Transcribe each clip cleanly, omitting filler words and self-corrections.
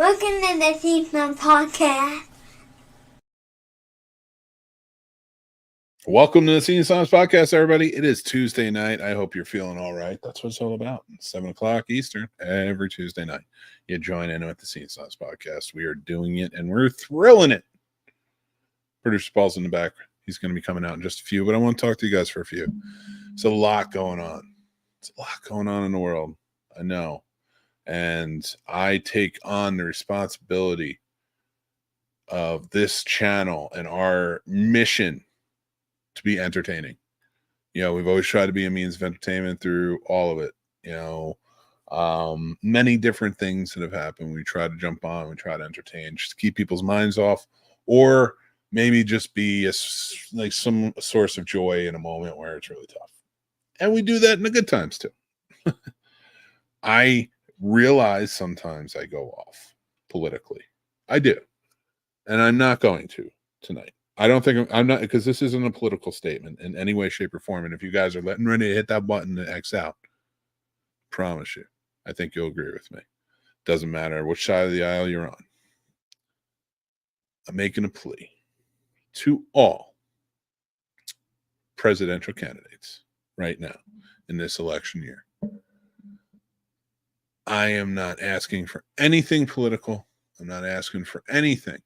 Welcome to the Scene Snobs podcast. Welcome to the Scene Snobs podcast, everybody. It is Tuesday night. I hope you're feeling all right. That's what it's all about. 7 o'clock Eastern every Tuesday night. You join in with the Scene Snobs podcast. We are doing it, and we're thrilling it. Producer Paul's in the back. He's going to be coming out in just a few, but I want to talk to you guys for a few. It's a lot going on. It's a lot going on in the world. I know. And I take on the responsibility of this channel and our mission to be entertaining. You know, we've always tried to be a means of entertainment through all of it. You know, many different things that have happened. We try to jump on, we try to entertain, just to keep people's minds off, or maybe just be some source of joy in a moment where it's really tough. And we do that in the good times too. I realize sometimes I go off politically. I do. And I'm not going to tonight. I don't think I'm not, because this isn't a political statement in any way, shape, or form. And if you guys are ready to hit that button to X out, promise you, I think you'll agree with me. Doesn't matter which side of the aisle you're on. I'm making a plea to all presidential candidates right now in this election year. I am not asking for anything political. I'm not asking for anything.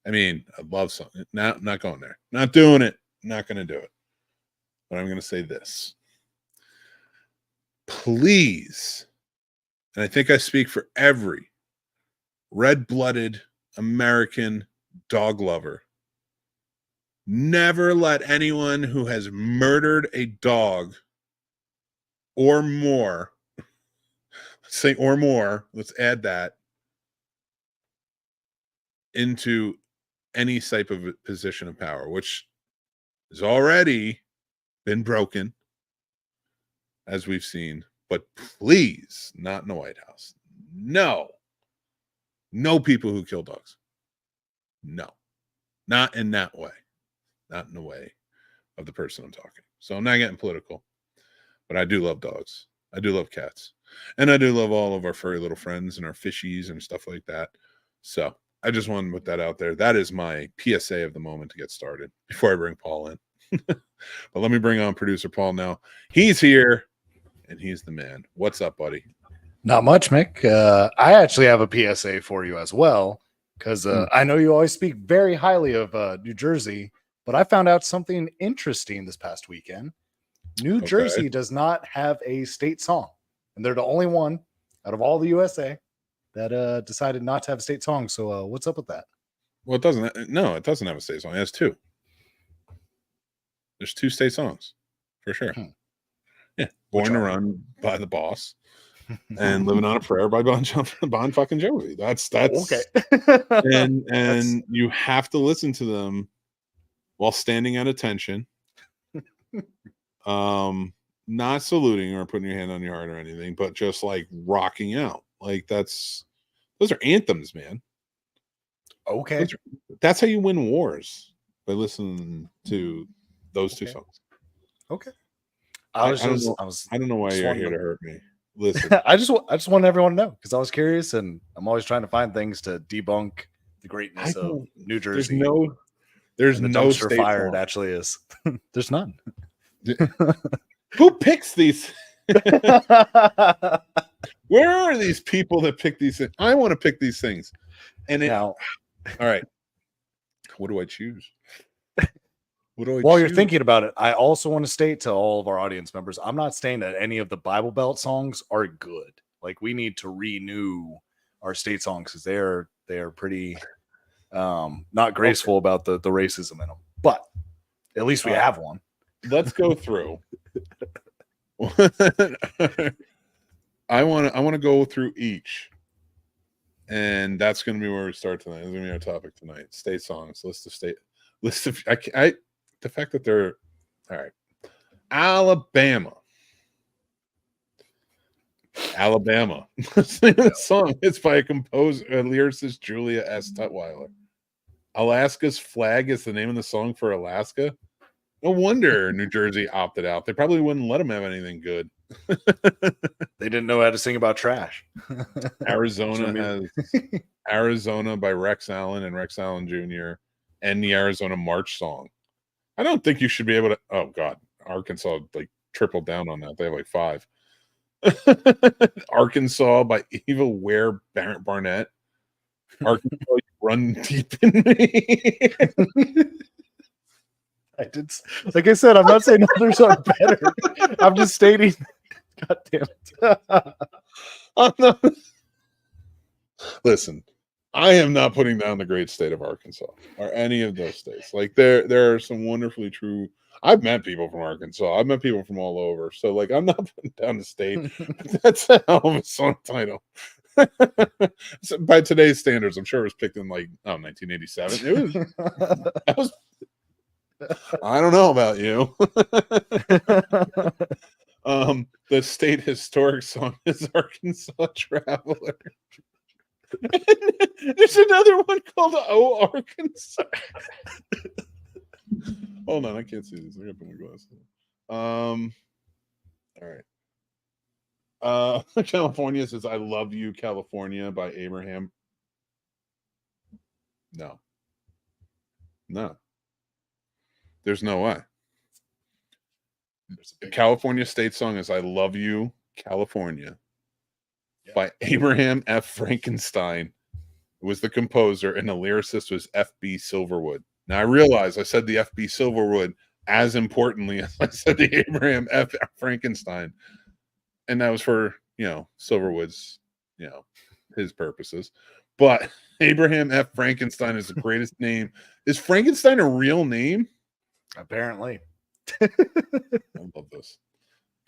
I mean, I'd love something. Not going there. Not doing it. Not going to do it. But I'm going to say this. Please, and I think I speak for every red-blooded American dog lover, never let anyone who has murdered a dog or more, say or more, let's add that, into any type of position of power, which has already been broken, as we've seen. But please, not in the White House. No people who kill dogs. No, not in that way. Not in the way of the person I'm talking. So I'm not getting political, but I do love dogs. I do love cats. And I do love all of our furry little friends and our fishies and stuff like that. So I just wanted to put that out there. That is my PSA of the moment to get started before I bring Paul in. But let me bring on producer Paul now. He's here, and he's the man. What's up, buddy? Not much, Mick. I actually have a PSA for you as well, because I know you always speak very highly of New Jersey, but I found out something interesting this past weekend. New Jersey does not have a state song, and they're the only one out of all the USA that decided not to have a state song. So what's up with that? Well, it doesn't. No, it doesn't have a state song. It has two. There's two state songs for sure. Yeah, Born to Run by The Boss and Living on a Prayer by Bon fucking Jovi. That's okay. and you have to listen to them while standing at attention, not saluting or putting your hand on your heart or anything, but just like rocking out. Like those are anthems, man. Okay. That's how you win wars, by listening to those two songs. Okay. I don't know why you're here to hurt me. Listen, I just want everyone to know, because I was curious, and I'm always trying to find things to debunk the greatness of New Jersey. There's the no dumpster fire song. it actually is. There's none. Who picks these? Where are these people that pick these things? I want to pick these things. And now, all right. What do I choose? While you're thinking about it, I also want to state to all of our audience members, I'm not saying that any of the Bible Belt songs are good. Like, we need to renew our state songs, because they are pretty not graceful about the racism in them. But at least we have one. Let's go through. I want to go through each, and that's going to be where we start tonight. That's going to be our topic tonight. State songs, list of the fact that they're all right. Alabama. The song. It's by a composer, lyricist, Julia S. Tutwiler. Alaska's Flag is the name of the song for Alaska. No wonder New Jersey opted out. They probably wouldn't let them have anything good. They didn't know how to sing about trash. Arizona has Arizona by Rex Allen and Rex Allen Jr. and the Arizona March song. I don't think you should be able to. Oh God, Arkansas like tripled down on that. They have like 5. Arkansas by Eva Ware Barnett. Arkansas, you run deep in me. I did, like I said, I'm not saying others are better. I'm just stating. God damn it! Oh, no. Listen, I am not putting down the great state of Arkansas or any of those states. Like there are some wonderfully true. I've met people from Arkansas. I've met people from all over. So like I'm not putting down the state. That's a hell of a song title. So, by today's standards, I'm sure it was picked in like 1987. It was. I don't know about you. The state historic song is Arkansas Traveler. There's another one called Oh Arkansas. Hold on, I can't see this. I gotta put my glasses on. All right. California says I Love You, California by Abraham. No. There's no way. The California state song is I Love You, California by Abraham F. Frankenstein, who was the composer, and the lyricist was F.B. Silverwood. Now, I realize I said the F.B. Silverwood as importantly as I said the Abraham F. Frankenstein. And that was for, Silverwood's, his purposes. But Abraham F. Frankenstein is the greatest name. Is Frankenstein a real name? Apparently. I love this.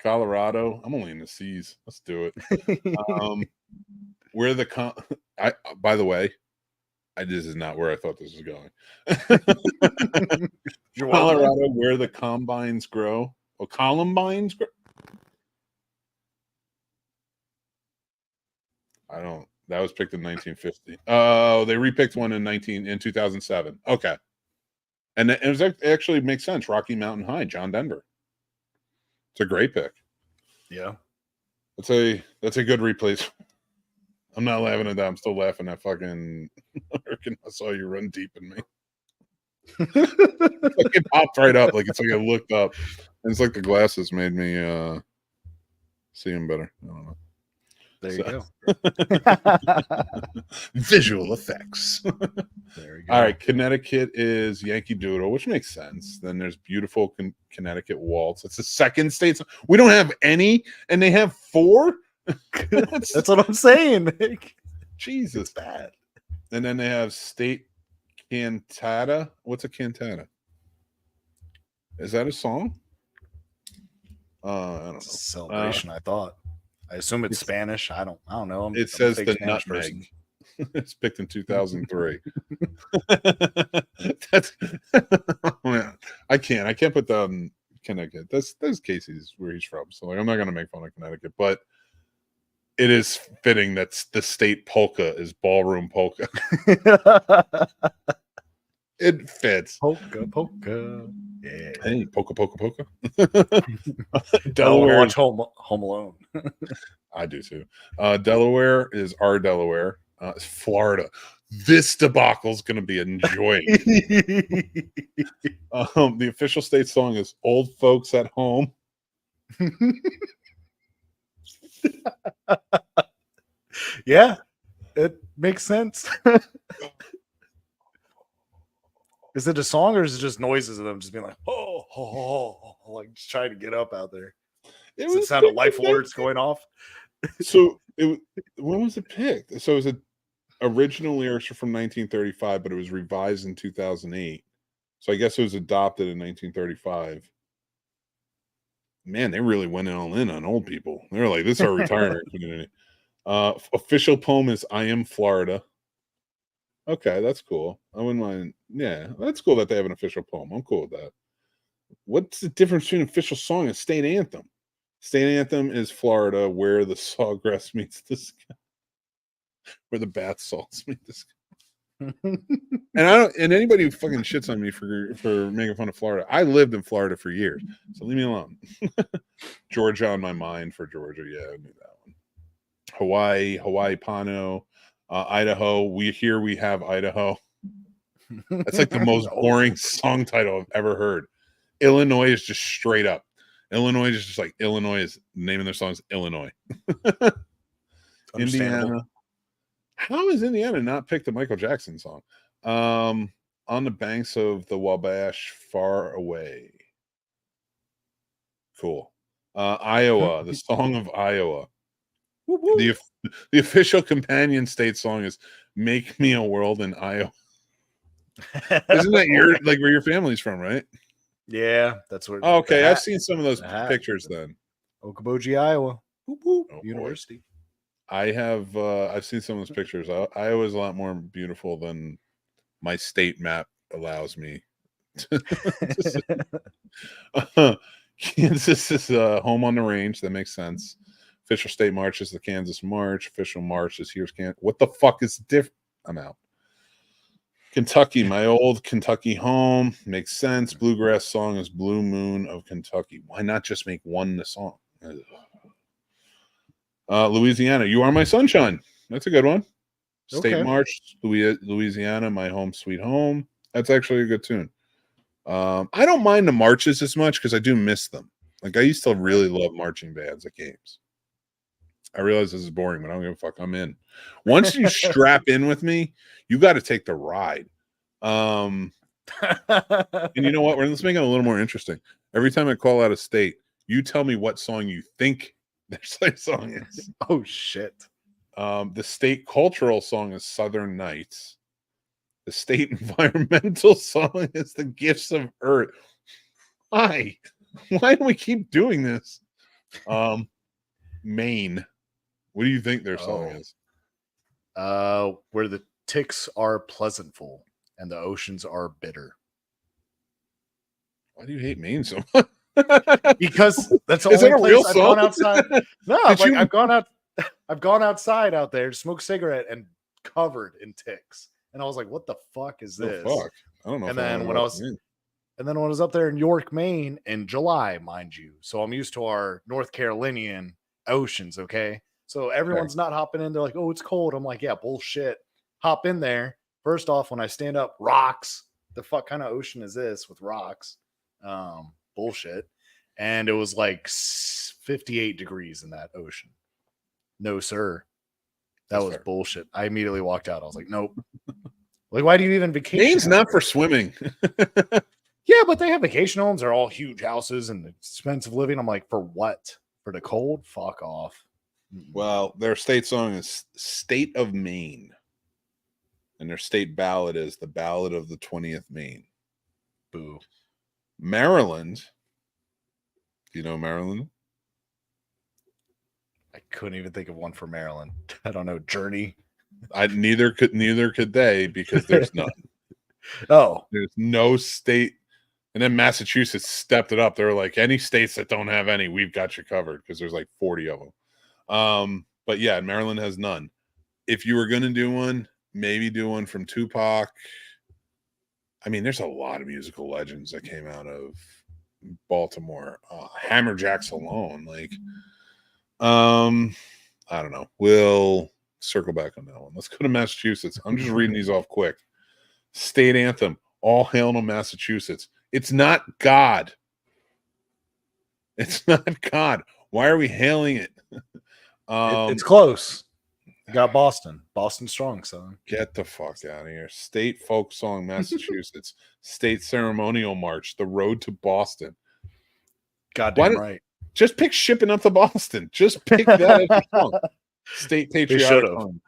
Colorado. I'm only in the C's. Let's do it. Where the by the way, this is not where I thought this was going. Colorado, where the combines grow. Oh, columbines grow. That was picked in 1950. Oh, they repicked one in 2007. Okay. And it actually makes sense. Rocky Mountain High, John Denver. It's a great pick. Yeah. That's a good replace. I'm not laughing at that. I'm still laughing at fucking I saw you run deep in me. It popped right up. Like it's like I looked up. And it's like the glasses made me see him better. I don't know. There you go. Visual effects. There we go. All right. Connecticut is Yankee Doodle, which makes sense. Then there's beautiful Connecticut Waltz. It's the second state. We don't have any, and they have 4. That's what I'm saying. Jesus. It's bad. And then they have state cantata. What's a cantata? Is that a song? I don't know. Celebration, I thought. I assume it's Spanish. I don't know. It says the Nutmeg. It's picked in 2003. That's oh, man. I can't put down Connecticut. That's Casey's where he's from. So like I'm not gonna make fun of Connecticut, but it is fitting that the state polka is ballroom polka. It fits. Polka. Yeah. Hey, polka. Delaware. Watch Home Alone. I do too. Delaware is our Delaware. Florida. This debacle is going to be enjoying. The official state song is "Old Folks at Home." Yeah, it makes sense. Is it a song or is it just noises of them just being like, like just trying to get up out there? Does it sound like life alerts going off? So when was it picked? So it was original lyrics are from 1935, but it was revised in 2008. So I guess it was adopted in 1935. Man, they really went all in on old people. They were like, this is our retirement community. Official poem is I Am Florida. Okay, that's cool. I wouldn't mind. Yeah, that's cool that they have an official poem. I'm cool with that. What's the difference between official song and state anthem? State anthem is Florida, where the sawgrass meets the sky, where the bath salts meet the sky. And anybody who fucking shits on me for making fun of Florida, I lived in Florida for years, so leave me alone. Georgia on my mind for Georgia. Yeah, I knew that one. Hawaii, Pano, Idaho. We have Idaho. That's like the most boring song title I've ever heard. Illinois is just straight up. Illinois is just like Illinois is naming their songs Illinois. Indiana. How is Indiana not picked the Michael Jackson song? On the banks of the Wabash, far away. Cool. Iowa, the song of Iowa. The official companion state song is "Make Me a World in Iowa." Isn't that where your family's from, right? Yeah, that's where. Oh, okay, I've seen some of those pictures then. Okoboji, Iowa. Oh, University. Boy. I've seen some of those pictures. Iowa's a lot more beautiful than my state map allows me. Kansas is home on the range. That makes sense. Official state march is the Kansas March. Official march is here's Kansas. What the fuck is different? I'm out. Kentucky, my old Kentucky home. Makes sense. Bluegrass song is Blue Moon of Kentucky. Why not just make one the song? Louisiana, You Are My Sunshine. That's a good one. State March, Louisiana, My Home Sweet Home. That's actually a good tune. I don't mind the marches as much because I do miss them. Like I used to really love marching bands at games. I realize this is boring, but I don't give a fuck. I'm in. Once you strap in with me, you got to take the ride. And you know what? Let's make it a little more interesting. Every time I call out a state, you tell me what song you think their song is. Oh shit. The state cultural song is Southern Nights. The state environmental song is The Gifts of Earth. Why do we keep doing this? Maine. What do you think their song is? Where the ticks are pleasantful and the oceans are bitter. Why do you hate Maine so much? Because that's the only place I've gone outside. No, I've gone outside out there to smoke a cigarette and covered in ticks. And I was like, what the fuck is this? Oh, fuck. I don't know. And then when I was up there in York, Maine in July, mind you. So I'm used to our North Carolinian oceans, okay? So everyone's not hopping in. They're like, oh, it's cold. I'm like, yeah, bullshit. Hop in there. First off, when I stand up, rocks. The fuck kind of ocean is this with rocks? Bullshit. And it was like 58 degrees in that ocean. No, sir. That was bullshit. I immediately walked out. I was like, nope. Like, why do you even vacation? Maine's not for swimming. Yeah, but they have vacation homes. They're all huge houses and expensive living. I'm like, for what? For the cold? Fuck off. Well, their state song is State of Maine. And their state ballad is The Ballad of the 20th Maine. Boo. Maryland. Do you know Maryland? I couldn't even think of one for Maryland. I don't know. Journey. Neither could they because there's none. Oh. There's no state. And then Massachusetts stepped it up. They were like, any states that don't have any, we've got you covered because there's like 40 of them. But yeah, Maryland has none. If you were going to do one, maybe do one from Tupac. I mean, there's a lot of musical legends that came out of Baltimore. Hammerjacks alone. Like, I don't know. We'll circle back on that one. Let's go to Massachusetts. I'm just reading these off quick. State anthem. All hail to Massachusetts. It's not God. It's not God. Why are we hailing it? It's close. You got Boston. Boston strong, son. Get the fuck out of here. State folk song, Massachusetts. State ceremonial march, The Road to Boston. Goddamn right. Just pick Shipping Up to Boston. Just pick that as your song. State patriotic song.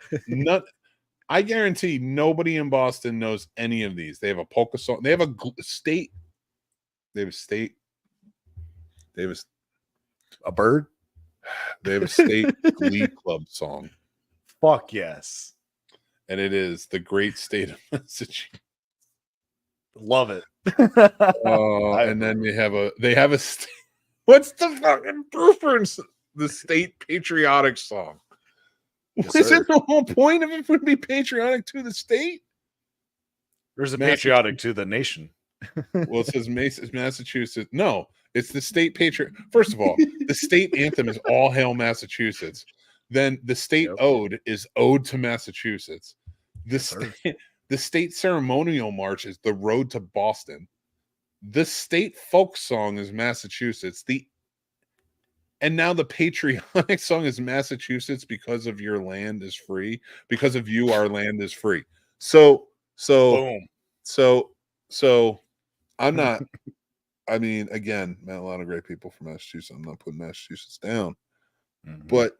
I guarantee nobody in Boston knows any of these. They have a polka song. They have a state. They have a state. They have a bird. They have a state glee club song. Fuck yes. And it is The Great State of Massachusetts. Love it. And then they have a state. What's the fucking preference? The state patriotic song. Yes, isn't the whole point of it would be patriotic to the state? There's a patriotic to the nation. Well, it says Massachusetts. No, it's the state patriot. First of all, the state anthem is All Hail Massachusetts. Then the state ode is Ode to Massachusetts. The state ceremonial march is The Road to Boston. The state folk song is Massachusetts. And now the patriotic song is Massachusetts because of your land is free. Because of you, our land is free. So Boom. So I'm not. I mean, again, met a lot of great people from Massachusetts. I'm not putting Massachusetts down, but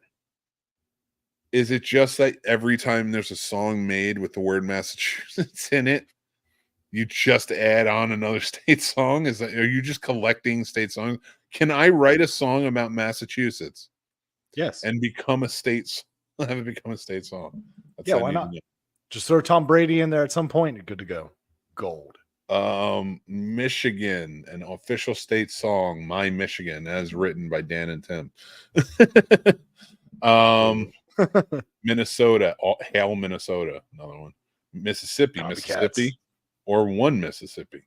is it just that every time there's a song made with the word Massachusetts in it, you just add on another state song? Are you just collecting state songs? Can I write a song about Massachusetts? Yes. And become a state. Have it become a state song. Yeah, why not? Just throw Tom Brady in there at some point. You're good to go. Gold. Michigan, an official state song, My Michigan, as written by Dan and Tim. Minnesota, Hail Minnesota, another one. Mississippi, or One Mississippi.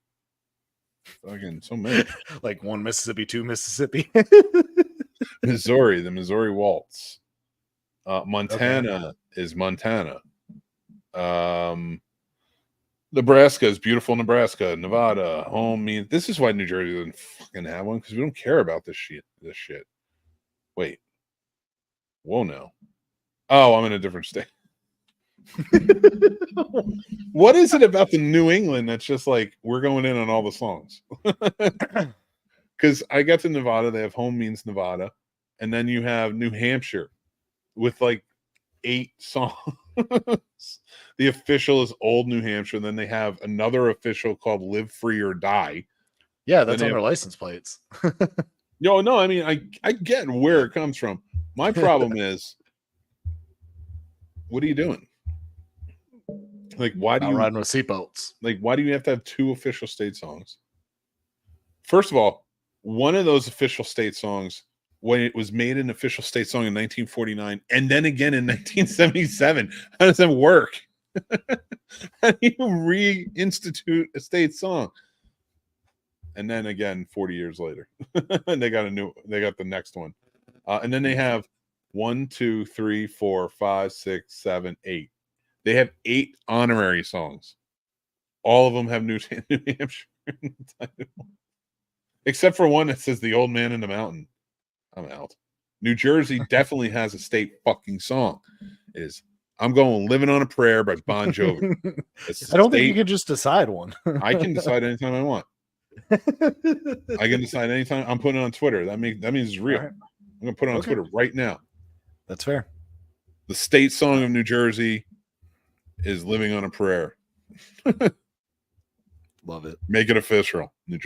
Fucking so many. Like One Mississippi, Two Mississippi. Missouri, the Missouri Waltz. Montana is Montana. Nebraska is beautiful Nebraska. Nevada, home means. This is why New Jersey doesn't fucking have one, because we don't care about this shit. Wait. Whoa, no. Oh, I'm in a different state. What is it about the New England that's just like we're going in on all the songs? Because I got to Nevada, they have home means Nevada, and then you have New Hampshire with like 8 songs. The official is Old New Hampshire. Then they have another official called Live Free or Die. Yeah, that's on their license plates. No, I mean, I get where it comes from. My problem is, what are you doing? Like, why do you riding with seatbelts? Like, why do you have to have 2 official state songs? First of all, one of those official state songs, when it was made an official state song in 1949, and then again in 1977, how does that work? How do you reinstitute a state song? And then again, 40 years later, they got the next one. And then they have 1, 2, 3, 4, 5, 6, 7, 8. They have 8 honorary songs. All of them have New Hampshire in the title. Except for one that says The Old Man in the Mountain. I'm out. New Jersey definitely has a state fucking song. It is I'm going Living on a Prayer by Bon Jovi. I don't think you can just decide one. I can decide anytime I want. I can decide anytime. I'm putting it on Twitter. That means it's real. Right. I'm going to put it on Twitter right now. That's fair. The state song of New Jersey is Living on a Prayer. Love it. Make it official. I'm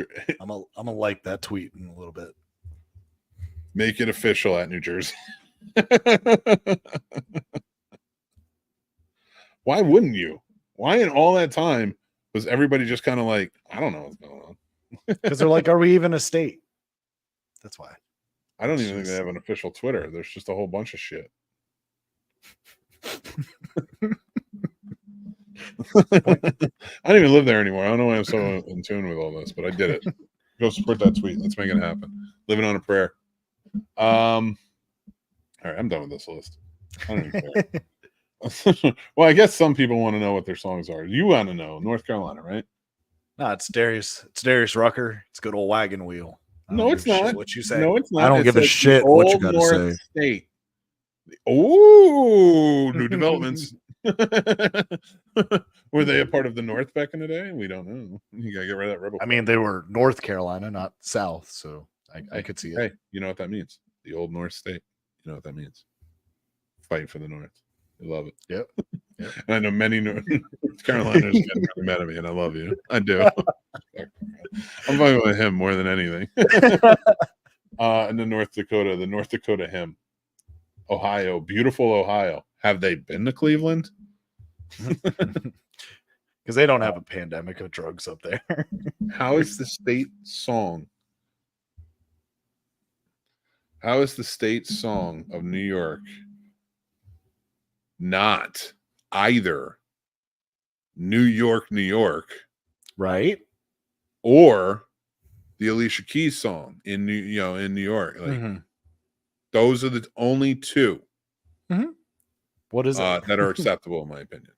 gonna like that tweet in a little bit. Make it official at New Jersey. Why wouldn't you? Why in all that time was everybody just kind of like, I don't know what's going on? Because they're like, are we even a state? That's why. I don't even think they have an official Twitter. There's just a whole bunch of shit. I don't even live there anymore. I don't know why I'm so in tune with all this, but I did it. Go support that tweet. Let's make it happen. Living on a Prayer. All right, I'm done with this list. I don't even care. Well, I guess some people want to know what their songs are. You want to know North Carolina, right? No, it's Darius. It's Darius Rucker. It's good old wagon wheel. No, it's not. What you say? No, it's not. I don't give a shit what you got to say. State. Oh, new developments. Were they a part of the North back in the day? We don't know. You gotta get rid of that rebel. I mean, they were North Carolina, not South, so I could see it. Hey, you know what that means? The old North state. You know what that means? Fighting for the North. I love it. Yep. And I know many North Carolinas get really mad at me, and I love you. I do. I'm fighting with him more than anything. And the North Dakota Hemp. Ohio, beautiful Ohio. Have they been to Cleveland? Because they don't have a pandemic of drugs up there. How is the state song? How is the state song of New York not either New York, New York, right? or the Alicia Keys song in New York. Like those are the only two What is it? that are acceptable in my opinion.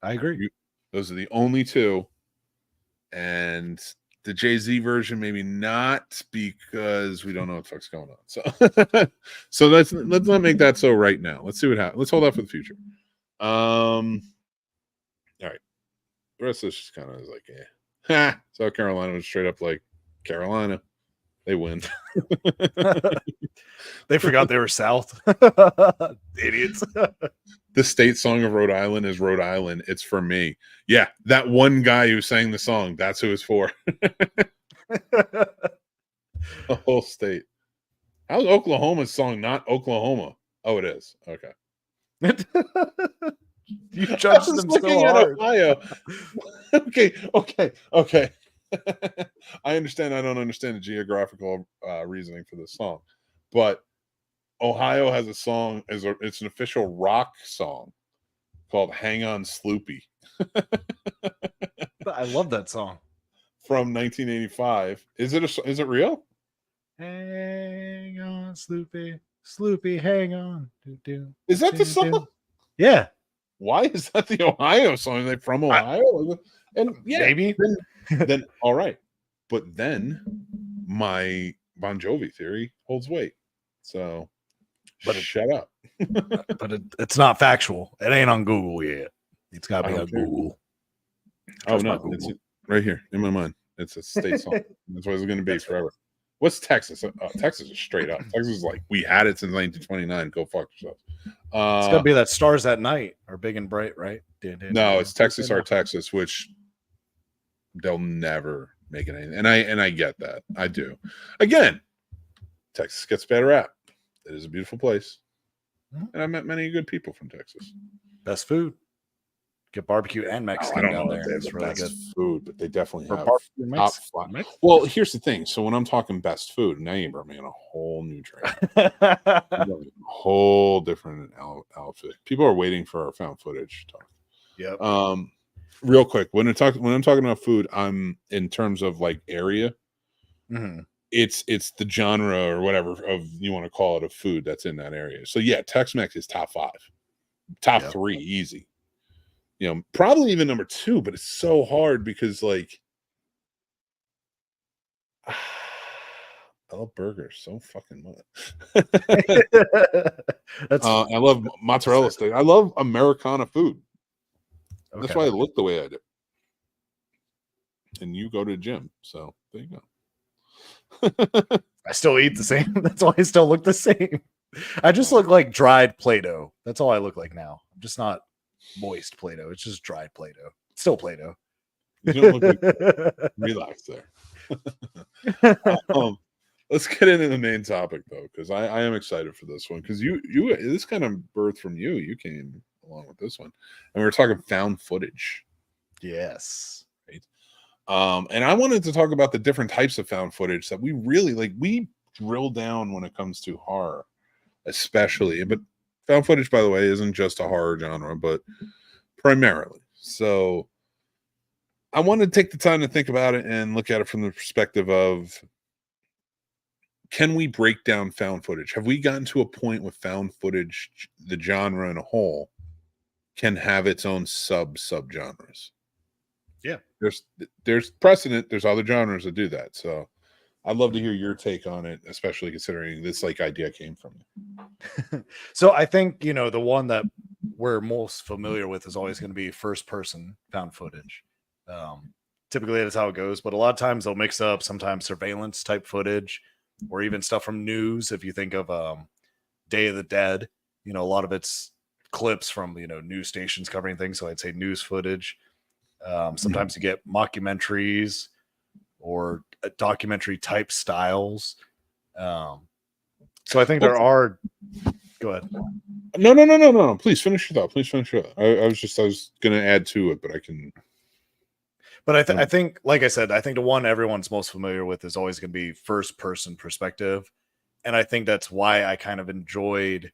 I agree. Those are the only two, and the Jay-Z version maybe not, because we don't know what the fuck's going on. So let's not make that so right now. Let's see what happens. Let's hold that for the future. All right. The rest of this just kind of is like, South Carolina was straight up like Carolina. They win. They forgot they were South. Idiots. The state song of Rhode Island is Rhode Island. It's for me. Yeah, that one guy who sang the song, that's who it's for. The whole state. How's Oklahoma's song not Oklahoma? Oh, it is. Okay. You judged them so hard. Ohio. Okay. I understand. I don't understand the geographical reasoning for this song, but Ohio has a song. It's an official rock song called "Hang On, Sloopy." I love that song From 1985. Is it real? Hang on, Sloopy, Sloopy, hang on. Is that the song? Yeah. Why is that the Ohio song? Are they from Ohio? And yeah, maybe. Then all right. But then my Bon Jovi theory holds weight. So shut up. But it's not factual. It ain't on Google yet. It's got to be on Google. Oh no, it's right here in my mind. It's a state song. That's what it's going to be forever. What's Texas? Texas is straight up. Texas is like, we had it since 1929. Go fuck yourself. It's got to be that Stars at Night or Big and Bright, right? No, it's Texas Our Texas, which they'll never make it anything. And I get that. I do. Again, Texas gets bad rap. It is a beautiful place. And I met many good people from Texas. Best food. Get barbecue and Mexican down there. It's really good food, but they definitely have top five. Well, here's the thing. So when I'm talking best food, now you brought me on a whole new train. A whole different outfit. People are waiting for our found footage talk. Yep. Real quick, when I'm talking about food, I'm in terms of like area. It's the genre or whatever of you want to call it of food that's in that area. So yeah, Tex-Mex is top 5, top 3, easy. You know, probably even number 2, but it's so hard because like I love burgers so fucking much. I love mozzarella steak. I love Americana food. Okay. That's why I look the way I do. And you go to the gym, so there you go. I still eat the same. That's why I still look the same. I just look like dried Play-Doh. That's all I look like now. I'm just not moist Play-Doh. It's just dried Play-Doh. It's still Play-Doh. You don't look like relax there. Let's get into the main topic though, because I am excited for this one because you this kind of birthed from you. You came along with this one, and we were talking found footage. Yes. Right. And I wanted to talk about the different types of found footage that we really like. We drill down when it comes to horror, especially. But found footage, by the way, isn't just a horror genre, but primarily. So I wanted to take the time to think about it and look at it from the perspective of, can we break down found footage? Have we gotten to a point with found footage, the genre in a whole, can have its own subgenres? Yeah. There's precedent. There's other genres that do that. So I'd love to hear your take on it, especially considering this like idea came from you. So I think, you know, the one that we're most familiar with is always going to be first person found footage. Typically that's how it goes, but a lot of times they'll mix up sometimes surveillance type footage or even stuff from news. If you think of Day of the Dead, you know, a lot of it's clips from, you know, news stations covering things. So I'd say news footage. Sometimes you get mockumentaries or documentary type styles. So I think there are. Go ahead. No. Please finish your thought. I was going to add to it, but I can. But I think, like I said, I think the one everyone's most familiar with is always going to be first person perspective. And I think that's why I kind of enjoyed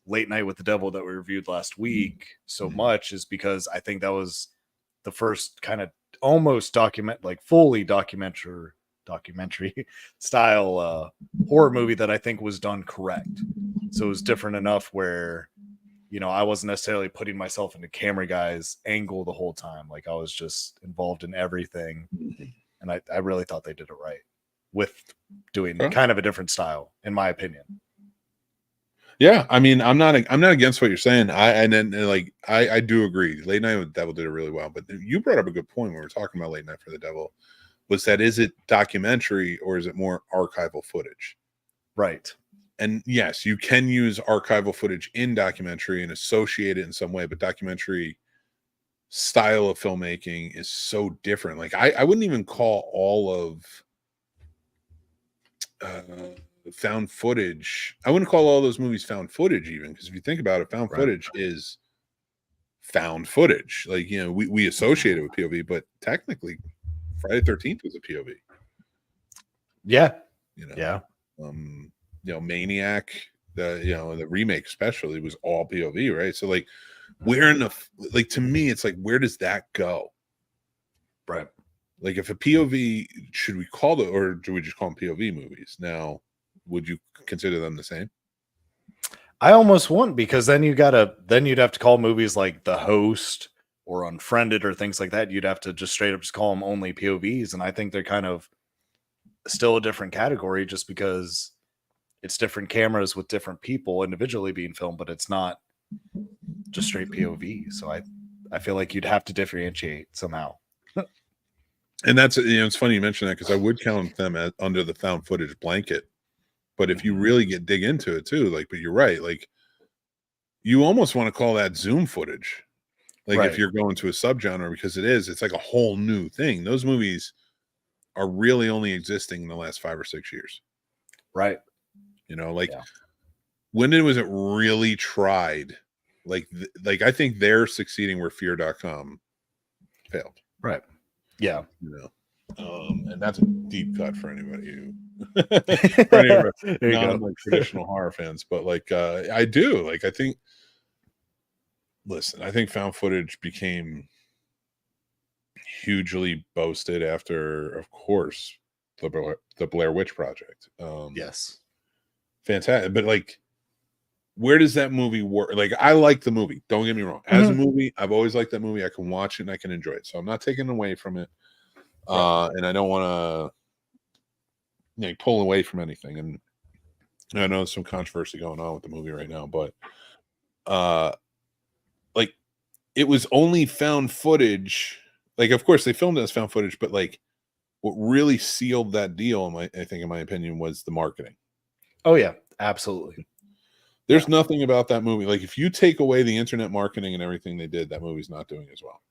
Late Night with the Devil that we reviewed last week so much, is because I think that was the first kind of almost fully documentary style horror movie that I think was done correct. So it was different enough where, I wasn't necessarily putting myself into camera guy's angle the whole time. Like I was just involved in everything. And I really thought they did it right with doing kind of a different style, in my opinion. Yeah, I mean, I'm not against what you're saying. I do agree. Late Night with the Devil did it really well. But you brought up a good point when we were talking about Late Night for the Devil. Is it documentary or is it more archival footage? Right. And yes, you can use archival footage in documentary and associate it in some way, but documentary style of filmmaking is so different. Like I wouldn't even call all of found footage. I wouldn't call all those movies found footage even, because if you think about it, found footage is found footage. Like, we associate it with POV, but technically Friday the 13th was a POV. Yeah. Yeah. Maniac, the remake especially was all POV, right? So like to me, it's like, where does that go? Right. Like if a POV, should we call it, or do we just call them POV movies? Now, would you consider them the same? I almost wouldn't, because then you'd have to call movies like The Host or Unfriended or things like that. You'd have to just straight up just call them only POVs. And I think they're kind of still a different category just because it's different cameras with different people individually being filmed, but it's not just straight POV. So I feel like you'd have to differentiate somehow. And that's, it's funny you mentioned that, because I would count them under the found footage blanket. But if you really dig into it too, but you're right, like you almost want to call that Zoom footage. Like if you're going to a subgenre, because it's like a whole new thing. Those movies are really only existing in the last 5 or 6 years. Right. When was it really tried? Like I think they're succeeding where fear.com failed. Right. Yeah. And that's a deep cut for anybody who for any of our traditional horror fans. But I do. I think found footage became hugely boasted after, of course, the Blair Witch Project. Yes. Fantastic. But where does that movie work? I like the movie. Don't get me wrong. As a movie, I've always liked that movie. I can watch it and I can enjoy it. So I'm not taking away from it. And I don't want to pull away from anything. And I know there's some controversy going on with the movie right now, but it was only found footage. Of course they filmed it as found footage, but what really sealed that deal, in my opinion, was the marketing. Oh yeah, absolutely. There's nothing about that movie. If you take away the internet marketing and everything they did, that movie's not doing as well.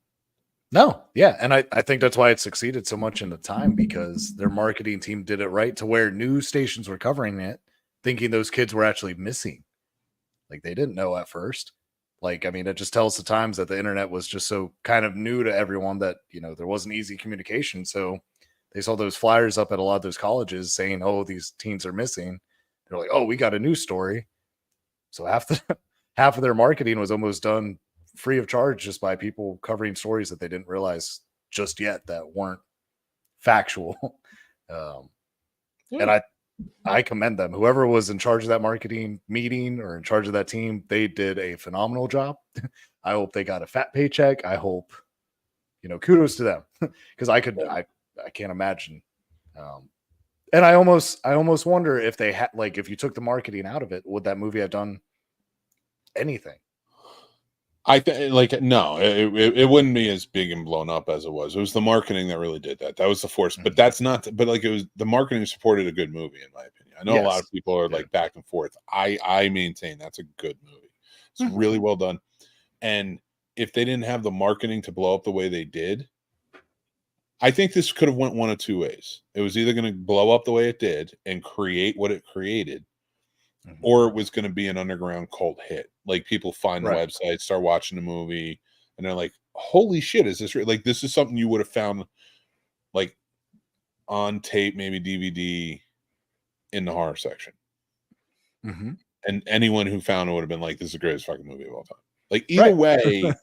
No, yeah. And I think that's why it succeeded so much in the time, because their marketing team did it right to where news stations were covering it, thinking those kids were actually missing. They didn't know at first. It just tells the times that the internet was just so kind of new to everyone that, there wasn't easy communication. So they saw those flyers up at a lot of those colleges saying, oh, these teens are missing. They're like, oh, we got a news story. So half of their marketing was almost done free of charge just by people covering stories that they didn't realize just yet that weren't factual. And I commend them. Whoever was in charge of that marketing meeting or in charge of that team, they did a phenomenal job. I hope they got a fat paycheck. I hope, kudos to them, because I can't imagine. And I almost wonder if they had, if you took the marketing out of it, would that movie have done anything? I think no, it wouldn't be as big and blown up as it was. It was the marketing that really did that. That was the force, but that's not. But it was the marketing supported a good movie, in my opinion. I know a lot of people are back and forth. I maintain that's a good movie. It's really well done. And if they didn't have the marketing to blow up the way they did, I think this could have went one of two ways. It was either going to blow up the way it did and create what it created, or it was going to be an underground cult hit. People find the website, start watching the movie, and they're like, holy shit, is this real? This is something you would have found on tape, maybe DVD, in the horror section. And anyone who found it would have been like, this is the greatest fucking movie of all time. Either way,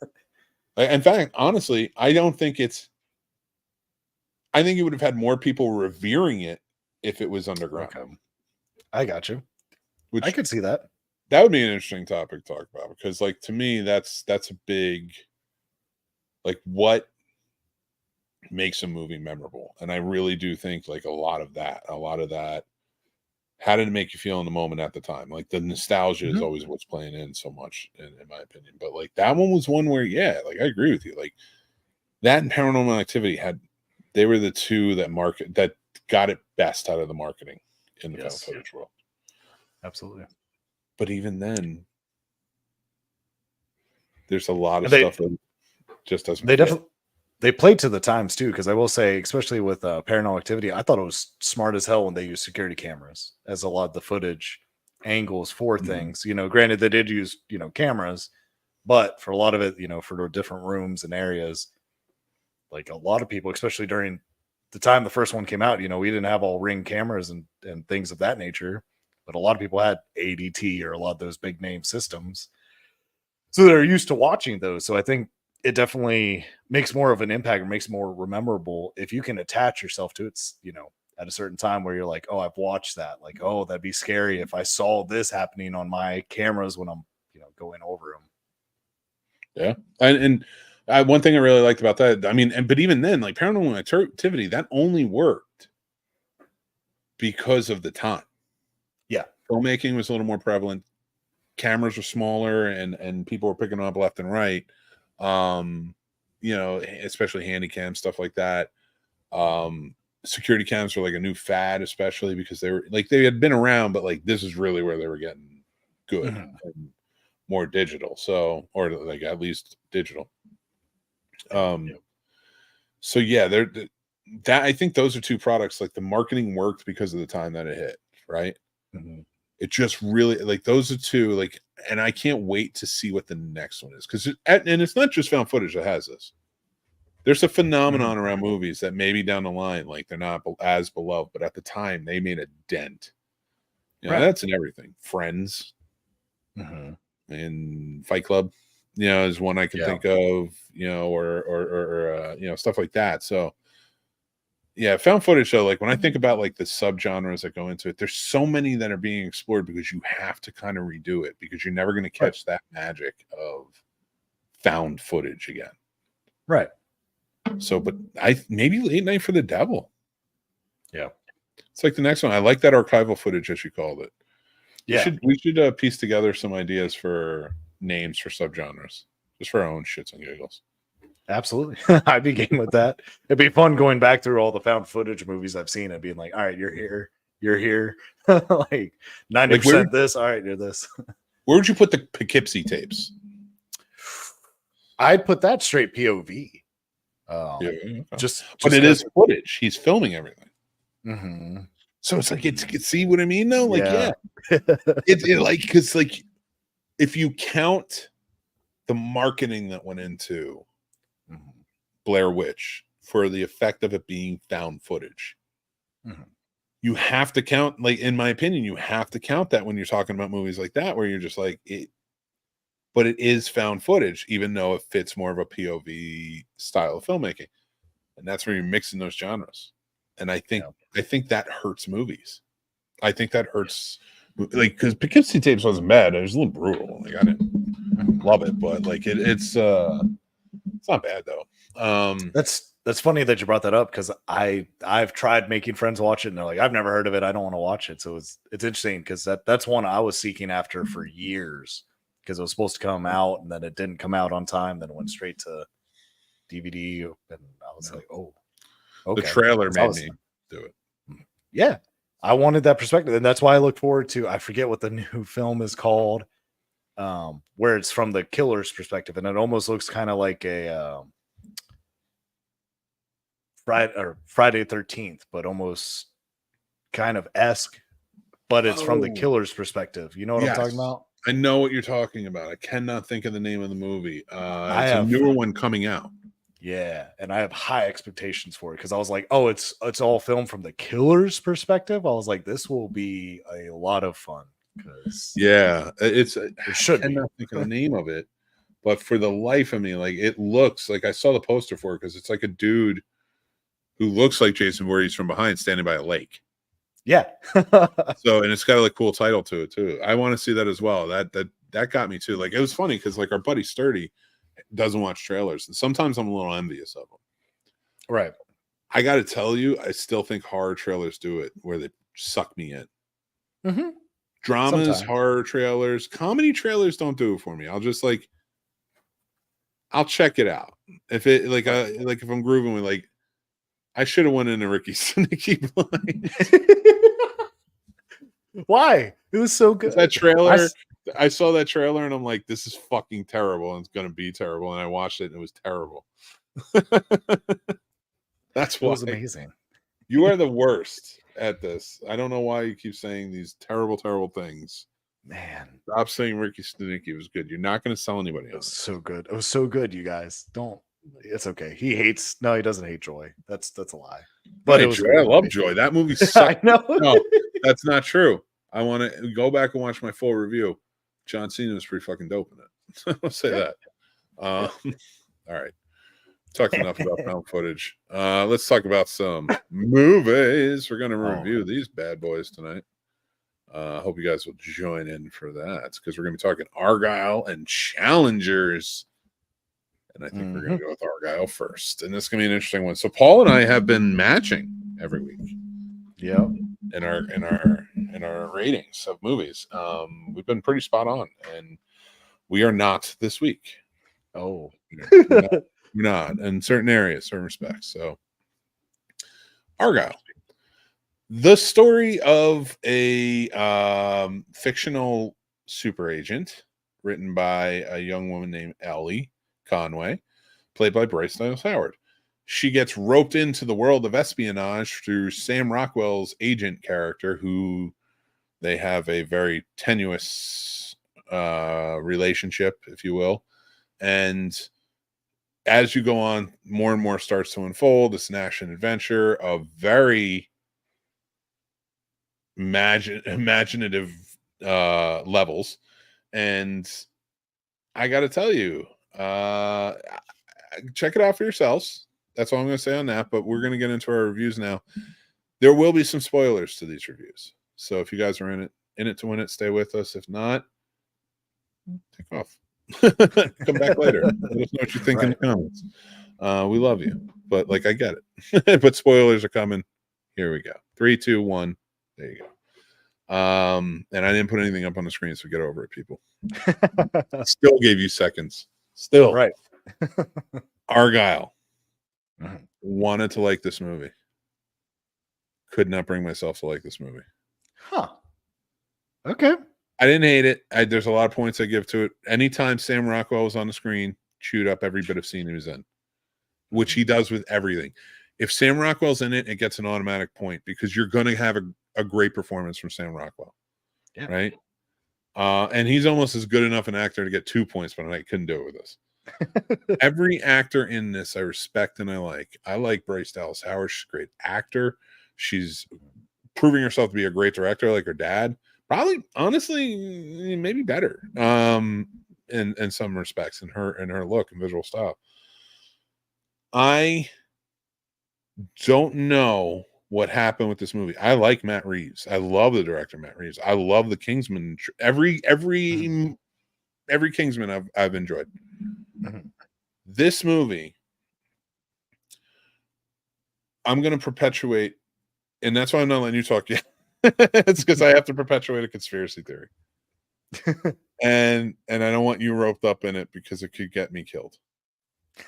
in fact, honestly, I don't think it's I think you would have had more people revering it if it was underground. Okay. I got you. Which I could see that. That would be an interesting topic to talk about, because like to me that's a big, like, what makes a movie memorable. And I really do think like a lot of that, how did it make you feel in the moment at the time? Like the nostalgia is always what's playing in so much, in my opinion. But like that one was one where, yeah, like I agree with you. Like that and Paranormal Activity they were the two that got it best out of the marketing in the found footage world. Absolutely. But even then, there's a lot of stuff that just doesn't. They played to the times too, because I will say, especially with Paranormal Activity, I thought it was smart as hell when they used security cameras as a lot of the footage angles for things. You know, granted they did use cameras, but for a lot of it, for the different rooms and areas, like a lot of people, especially during the time the first one came out, we didn't have all Ring cameras and things of that nature, but a lot of people had ADT or a lot of those big name systems, so they're used to watching those. So I think it definitely makes more of an impact or makes more memorable if you can attach yourself to it, at a certain time where you're like, oh, I've watched that. Like, oh, that'd be scary if I saw this happening on my cameras when I'm, going over them. Yeah. And one thing I really liked about that, I mean, but even then, like Paranormal Activity, that only worked because of the time. Yeah. Filmmaking was a little more prevalent. Cameras were smaller and people were picking up left and right. Especially handy cam, stuff like that. Security cams were like a new fad, especially because they had been around, but like this is really where they were getting good and more digital. So, or like at least digital. So yeah, that I think those are two products. Like the marketing worked because of the time that it hit, right? It just really, like, those are two, like, and I can't wait to see what the next one is, because and it's not just found footage that has this. There's a phenomenon around movies that maybe down the line, like, they're not as beloved, but at the time they made a dent. That's in everything. Friends and Fight Club, is one I can think of, or stuff like that. So yeah, found footage though, like when I think about like the subgenres that go into it, there's so many that are being explored because you have to kind of redo it, because you're never going to catch that magic of found footage again. Right. So, but maybe Late Night for the Devil. Yeah. It's like the next one. I like that archival footage, as you called it. Yeah. We should piece together some ideas for names for subgenres, just for our own shits and giggles. Absolutely. I'd be game with that. It'd be fun going back through all the found footage movies I've seen and being like, all right, you're here. Like 90% this. All right, you're this. Where would you put the Poughkeepsie tapes? I'd put that straight POV. But it is footage. He's filming everything. So it's like, see what I mean? No, like, yeah. It like, because like, if you count the marketing that went into Blair Witch for the effect of it being found footage, you have to count, like, in my opinion, you have to count that when you're talking about movies like that, where you're just like, but it is found footage, even though it fits more of a POV style of filmmaking. And that's where you're mixing those genres. And I think that hurts movies. I think that hurts, like, because Poughkeepsie Tapes wasn't bad. It was a little brutal. Like, I didn't love it, but like it's not bad though. That's funny that you brought that up, because I've tried making friends watch it and they're like, I've never heard of it, I don't want to watch it. So it's interesting, because that's one I was seeking after for years, because it was supposed to come out and then it didn't come out on time, then it went straight to DVD, and I was like, oh, okay. The trailer made me do it. Yeah, I wanted that perspective, and that's why I look forward to, I forget what the new film is called, where it's from the killer's perspective, and it almost looks kind of like a Friday 13th, but almost kind of esque, but it's from the killer's perspective. You know what I'm talking about? I know what you're talking about. I cannot think of the name of the movie. It's a newer one coming out. Yeah, and I have high expectations for it, because I was like, oh, it's all filmed from the killer's perspective. I was like, this will be a lot of fun. It should. I cannot think of the name of it, but for the life of me, like, it looks like, I saw the poster for it, because it's like a dude who looks like Jason Voorhees from behind, standing by a lake. Yeah. So, and it's got a like cool title to it too. I want to see that as well. That got me too. Like it was funny because like our buddy Sturdy doesn't watch trailers, and sometimes I'm a little envious of him. Right. I got to tell you, I still think horror trailers do it where they suck me in. Mm-hmm. Dramas, Sometimes. horror trailers, comedy trailers don't do it for me. I'll just like, I'll check it out. If it like, like if I'm grooving with like, I should have went into Ricky Sneaky Blind. Why? It was so good. That trailer, I saw that trailer and I'm like, this is fucking terrible. And it's gonna be terrible. And I watched it and it was terrible. That's why. It was amazing. You are the worst at this. I don't know why you keep saying these terrible, terrible things. Man, Stop saying Ricky Sneaky was good. You're not going to sell anybody it was else. so good. It was so good, you guys. Don't. It's okay. He hates. No, he doesn't hate Joy. That's a lie. But it was. Joy. I love Joy. That movie sucked. I know. No, that's not true. I want to go back and watch my full review. John Cena was pretty fucking dope in it. I'll say that. All right. Talked enough about found footage. Let's talk about some movies. We're going to review these bad boys tonight. I hope you guys will join in for that because we're going to be talking Argylle and Challengers. And I think we're going to go with Argylle first. And this is going to be an interesting one. So Paul and I have been matching every week. Yeah. In our ratings of movies. We've been pretty spot on. And we are not this week. Oh. We're not in certain areas, certain respects. So Argylle. The story of a fictional super agent written by a young woman named Ellie Conway, played by Bryce Dallas Howard. She gets roped into the world of espionage through Sam Rockwell's agent character, who they have a very tenuous relationship, if you will. And as you go on, more and more starts to unfold. It's an action adventure of very imaginative levels. And I got to tell you, check it out for yourselves. That's all I'm going to say on that. But we're going to get into our reviews now. There will be some spoilers to these reviews. So if you guys are in it to win it, stay with us. If not, take off. Come back later. Let us know what you think in the comments. We love you, but like I get it. But spoilers are coming. Here we go. 3, 2, 1. There you go. And I didn't put anything up on the screen, so get over it, people. Still gave you seconds. Still right. Argylle. Wanted to like this movie. Could not bring myself to like this movie. Huh. Okay. I didn't hate it. There's a lot of points I give to it. Anytime Sam Rockwell was on the screen, chewed up every bit of scene he was in, which he does with everything. If Sam Rockwell's in it, it gets an automatic point because you're going to have a great performance from Sam Rockwell. Yeah. Right? And he's almost as good enough an actor to get 2 points, but I couldn't do it with us. Every actor in this I respect and I like. I like Bryce Dallas Howard. She's a great actor. She's proving herself to be a great director like her dad. Probably, honestly, maybe better in some respects in her look and visual style. I don't know what happened with this movie. I like Matt Reeves. I love the director Matt Reeves. I love the Kingsman. Every Kingsman I've enjoyed. This movie, I'm going to perpetuate, and that's why I'm not letting you talk yet. It's because I have to perpetuate a conspiracy theory. and I don't want you roped up in it because it could get me killed.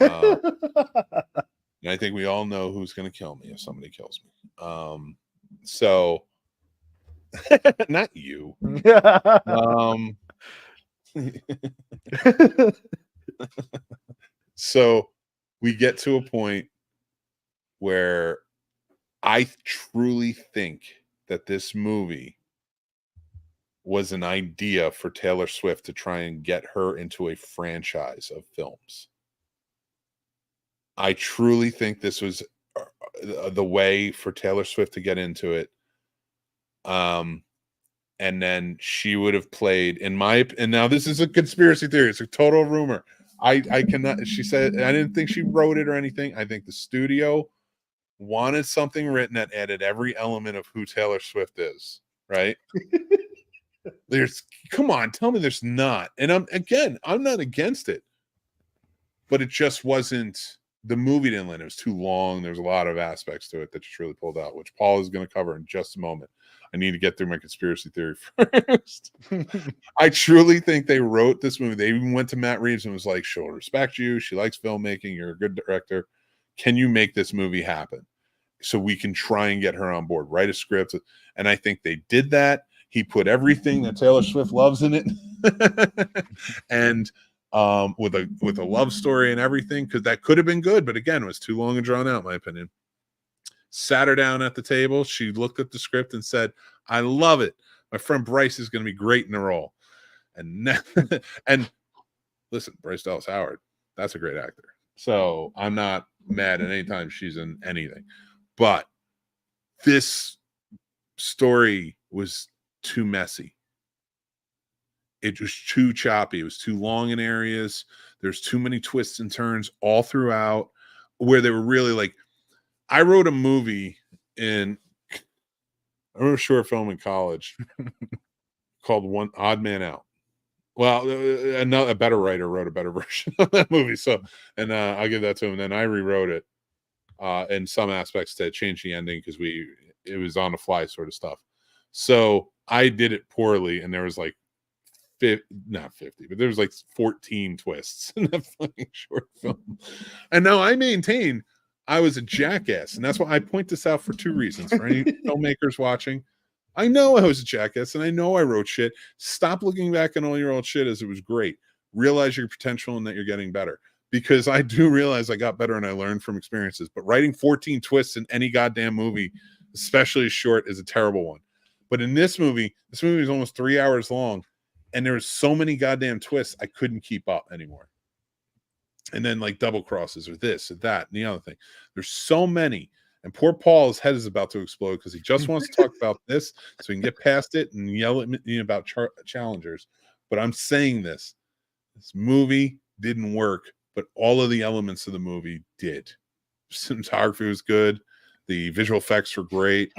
And I think we all know who's going to kill me if somebody kills me. So not you. So we get to a point where I truly think that this movie was an idea for Taylor Swift to try and get her into a franchise of films. I truly think this was the way for Taylor Swift to get into it. And then she would have played and now this is a conspiracy theory. It's a total rumor. I cannot, she said, I didn't think she wrote it or anything. I think the studio wanted something written that added every element of who Taylor Swift is, right? Come on, tell me there's not. And I'm not against it, but it just wasn't. The movie didn't land. It was too long. There's a lot of aspects to it that just really pulled out, which Paul is going to cover in just a moment. I need to get through my conspiracy theory first. I truly think they wrote this movie. They even went to Matt Reeves and was like, she'll respect you. She likes filmmaking. You're a good director. Can you make this movie happen so we can try and get her on board? Write a script. And I think they did that. He put everything that Taylor Swift loves in it. And with a love story and everything, because that could have been good, but again, it was too long and drawn out, in my opinion. Sat her down at the table. She looked at the script and said, I love it. My friend Bryce is going to be great in the role. And listen, Bryce Dallas Howard, that's a great actor. So I'm not mad at any time she's in anything. But this story was too messy. It was too choppy. It was too long in areas. There's too many twists and turns all throughout where they were really like, I wrote a movie I wrote a short film in college called One Odd Man Out. Well, a better writer wrote a better version of that movie. So, and I'll give that to him. And then I rewrote it in some aspects to change the ending because it was on the fly sort of stuff. So I did it poorly, and there was like not 50, but there was like 14 twists in that fucking short film. And now I maintain I was a jackass, and that's why I point this out for two reasons. For any filmmakers watching, I know I was a jackass, and I know I wrote shit. Stop looking back on all your old shit as it was great. Realize your potential and that you're getting better. Because I do realize I got better and I learned from experiences. But writing 14 twists in any goddamn movie, especially short, is a terrible one. But in this movie is almost 3 hours long, and there's so many goddamn twists I couldn't keep up anymore. And then like double crosses or this or that and the other thing. There's so many. And poor Paul's head is about to explode because he just wants to talk about this so he can get past it and yell at me about challengers. But I'm saying this movie didn't work, but all of the elements of the movie did. Cinematography was good. The visual effects were great.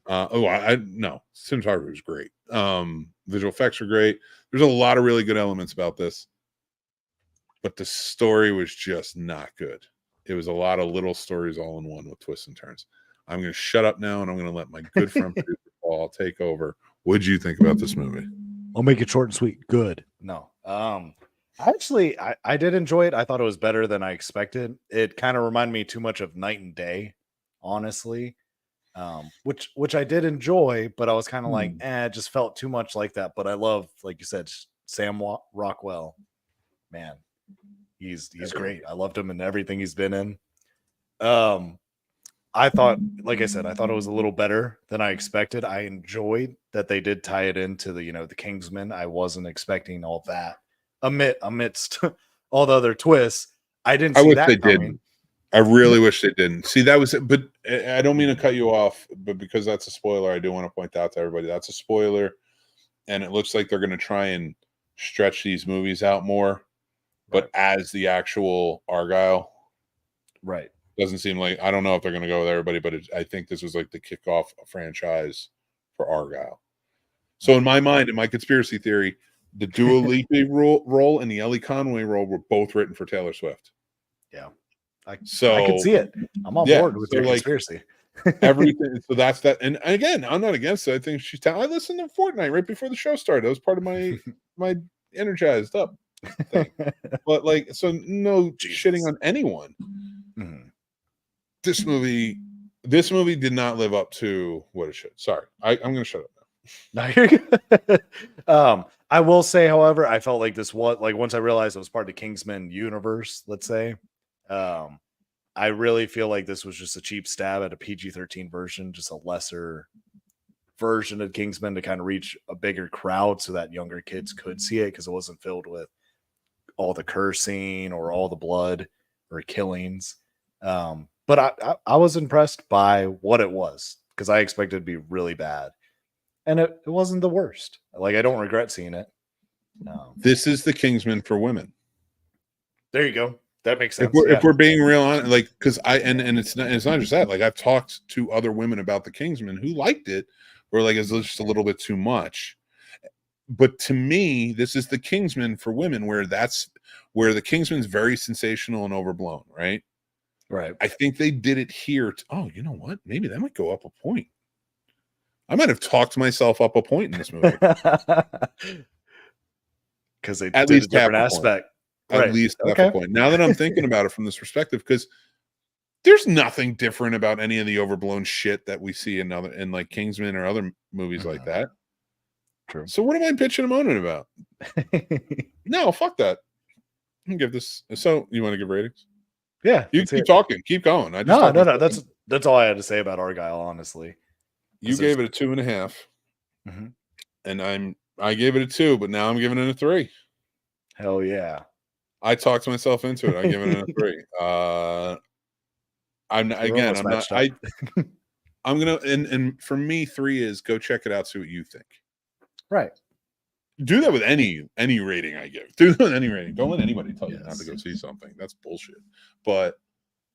Cinematography was great. Visual effects were great. There's a lot of really good elements about this. But the story was just not good. It was a lot of little stories all in one with twists and turns. I'm going to shut up now, and I'm going to let my good friend producer Paul take over. What did you think about this movie? I'll make it short and sweet. Good. No. Actually, I did enjoy it. I thought it was better than I expected. It kind of reminded me too much of Night and Day, honestly. Which I did enjoy, but I was kind of like, it just felt too much like that. But I love, like you said, Sam Rockwell. Man, he's great. I loved him in everything he's been in. I thought, like I said, I thought it was a little better than I expected. I enjoyed that they did tie it into the Kingsman. I wasn't expecting all that amidst all the other twists. I didn't see that coming. Didn't. I really wish they didn't. See, that was, but I don't mean to cut you off, but because that's a spoiler, I do want to point out to everybody that's a spoiler, and it looks like they're going to try and stretch these movies out more, but as the actual Argylle, right? Doesn't seem like, I don't know if they're going to go with everybody, but I think this was like the kickoff franchise for Argylle. So in my mind, in my conspiracy theory, the Dua Lipa role and the Ellie Conway role were both written for Taylor Swift. Yeah. I can see it. I'm on board with your conspiracy. Everything. So that's that. And again, I'm not against it. I think she's talented. I listened to Fortnite right before the show started. That was part of my energized up thing. But like, so no shitting on anyone. Mm-hmm. This movie did not live up to what it should. Sorry. I'm going to shut up now. No, you're good. I will say, however, I felt like this was like, once I realized it was part of the Kingsman universe, let's say, I really feel like this was just a cheap stab at a PG-13 version, just a lesser version of Kingsman to kind of reach a bigger crowd so that younger kids could see it, because it wasn't filled with all the cursing or all the blood or killings. But I was impressed by what it was, because I expected it to be really bad. And it wasn't the worst. Like, I don't regret seeing it. This is the Kingsman for women. There you go. That makes If sense. we're Yeah. if we're being real honest, like, because and it's not just that. Like, I've talked to other women about the Kingsman who liked it, or like it's just a little bit too much. But to me, this is the Kingsman for women, where the Kingsman's very sensational and overblown, right? Right. I think they did it here. Oh, you know what? Maybe that might go up a point. I might have talked myself up a point in this movie. Because they At did a least half different a point. aspect. At Right. least half Okay. a point. Now that I'm thinking about it from this perspective, because there's nothing different about any of the overblown shit that we see in like Kingsman or other movies like that. True. So what am I bitching and moaning about? No, fuck that. I can give this. So you want to give ratings? Yeah. You let's keep hear it. talking. Keep going. I just No. talked myself That's all I had to say about Argylle, honestly. You gave it a 2.5, Mhm. and I gave it a 2, but now I'm giving it a 3. Hell yeah. I talked myself into it. I'm giving it a 3. We're almost matched up. I'm gonna and for me, 3 is go check it out, see what you think. Right. Do that with any rating I give. Do that with any rating. Don't let anybody tell you not to go see something. That's bullshit. But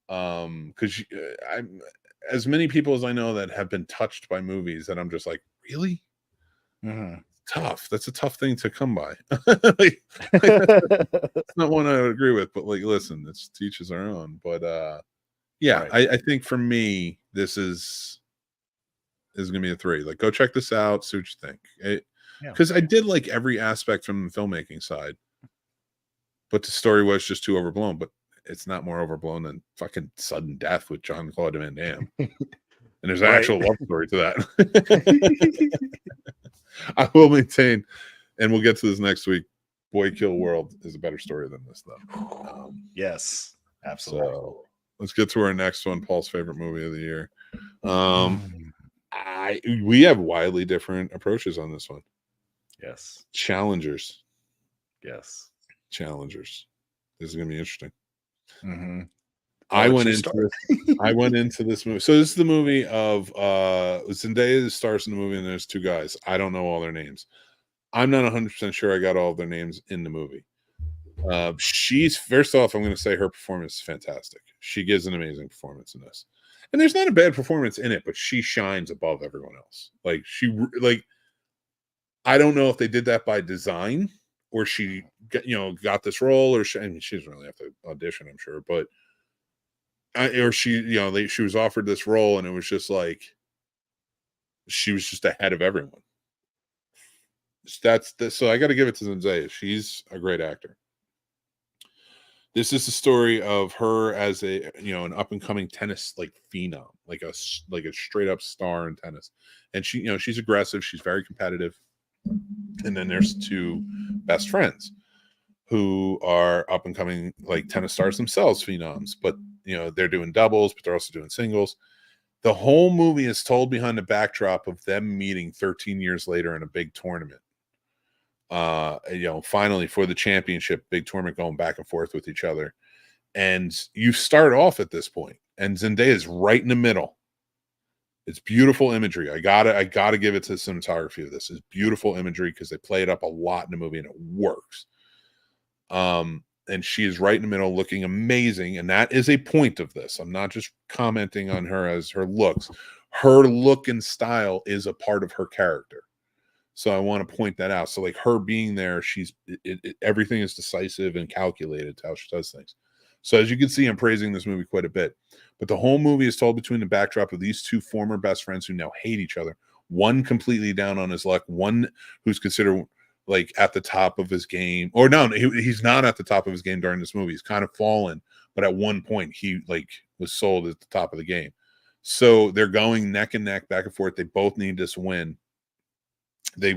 because I'm as many people as I know that have been touched by movies that I'm just like, really? Mhm. Tough. That's a tough thing to come by. It's not one I would agree with, but like, listen, it's to each his own. But yeah, Right. I think for me, this is gonna be a 3. Like, go check this out, see what you think. Yeah. Because I did like every aspect from the filmmaking side, but the story was just too overblown. But it's not more overblown than fucking Sudden Death with John Claude Van Damme. And there's an Right. actual love story to that. I will maintain, and we'll get to this next week. Boy Kill World is a better story than this, though. Yes, absolutely. So let's get to our next one. Paul's favorite movie of the year. We have wildly different approaches on this one. Yes. Challengers. Yes. Challengers. This is gonna be interesting. Mm-hmm. I went into this movie. So this is the movie of Zendaya stars in the movie, and there's 2 guys. I don't know all their names. I'm not 100% sure I got all of their names in the movie. She's first off, I'm going to say her performance is fantastic. She gives an amazing performance in this, and there's not a bad performance in it, but she shines above everyone else. Like I don't know if they did that by design or she got this role, or she doesn't really have to audition, I'm sure, but she was offered this role, and it was just like she was just ahead of everyone. So I got to give it to Zendaya. She's a great actor. This is the story of her as an up and coming tennis like phenom, like a straight up star in tennis. And she's aggressive. She's very competitive. And then there's 2 best friends who are up and coming like tennis stars themselves, phenoms. But they're doing doubles, but they're also doing singles. The whole movie is told behind the backdrop of them meeting 13 years later in a big tournament. Finally for the championship, big tournament, going back and forth with each other. And you start off at this point, and Zendaya is right in the middle. It's beautiful imagery. I gotta give it to the cinematography of this. It's beautiful imagery because they play it up a lot in the movie, and it works. And she is right in the middle, looking amazing, and that is a point of this. I'm not just commenting on her as her looks. Her look and style is a part of her character. So I want to point that out. So like her being there, everything is decisive and calculated to how she does things. So as you can see, I'm praising this movie quite a bit. But the whole movie is told between the backdrop of these 2 former best friends who now hate each other. One completely down on his luck. One who's considered like at the top of his game. Or no, he's not at the top of his game during this movie. He's kind of fallen. But at one point, he was sold at the top of the game. So they're going neck and neck, back and forth. They both need this win. They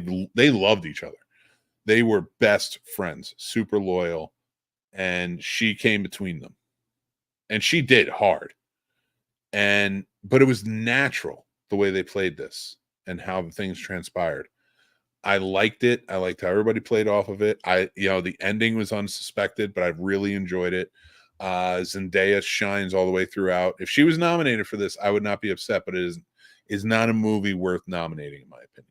loved each other. They were best friends, super loyal, and she came between them, and she did hard. But it was natural the way they played this and how things transpired. I liked it. I liked how everybody played off of it. The ending was unsuspected, but I really enjoyed it. Zendaya shines all the way throughout. If she was nominated for this, I would not be upset, but it is not a movie worth nominating, in my opinion.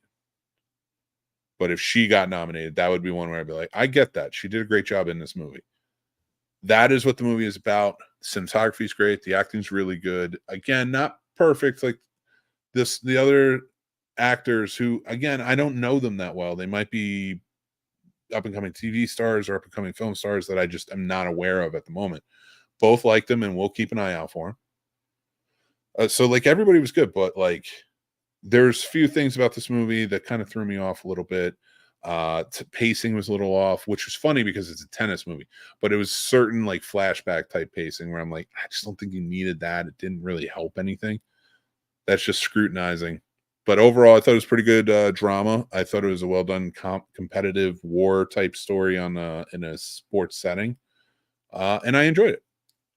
But if she got nominated, that would be one where I'd be like, I get that. She did a great job in this movie. That is what the movie is about. Cinematography is great. The acting's really good. Again, not perfect like the other actors who, again, I don't know them that well. They might be up and coming TV stars or up and coming film stars that I just am not aware of at the moment. Both like them, and we'll keep an eye out for them. So like everybody was good, but like there's few things about this movie that kind of threw me off a little bit. Pacing was a little off, which was funny because it's a tennis movie, but it was certain like flashback type pacing where I'm like, I just don't think you needed that. It didn't really help anything. That's just scrutinizing. But overall, I thought it was pretty good drama. I thought it was a well done competitive war type story in a sports setting, and I enjoyed it.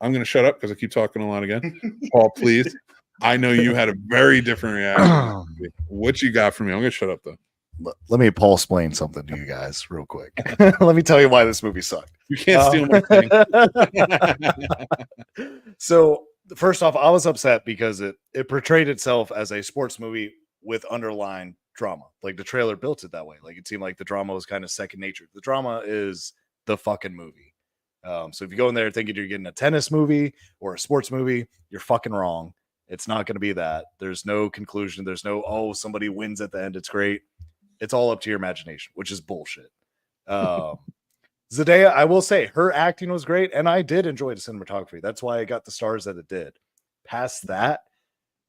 I'm going to shut up because I keep talking a lot again. Paul, please. I know you had a very different reaction. What you got for me? I'm going to shut up though. Let me Paul explain something to you guys real quick. Let me tell you why this movie sucked. You can't steal my thing. So first off, I was upset because it portrayed itself as a sports movie with underlying drama. Like the trailer built it that way. Like it seemed like the drama was kind of second nature. The drama is the fucking movie. So if you go in there thinking you're getting a tennis movie or a sports movie, you're fucking wrong. It's not going to be that. There's no conclusion. There's no, oh, somebody wins at the end. It's great. It's all up to your imagination, which is bullshit. Zendaya, I will say her acting was great, and I did enjoy the cinematography. That's why I got the stars that it did. Past that,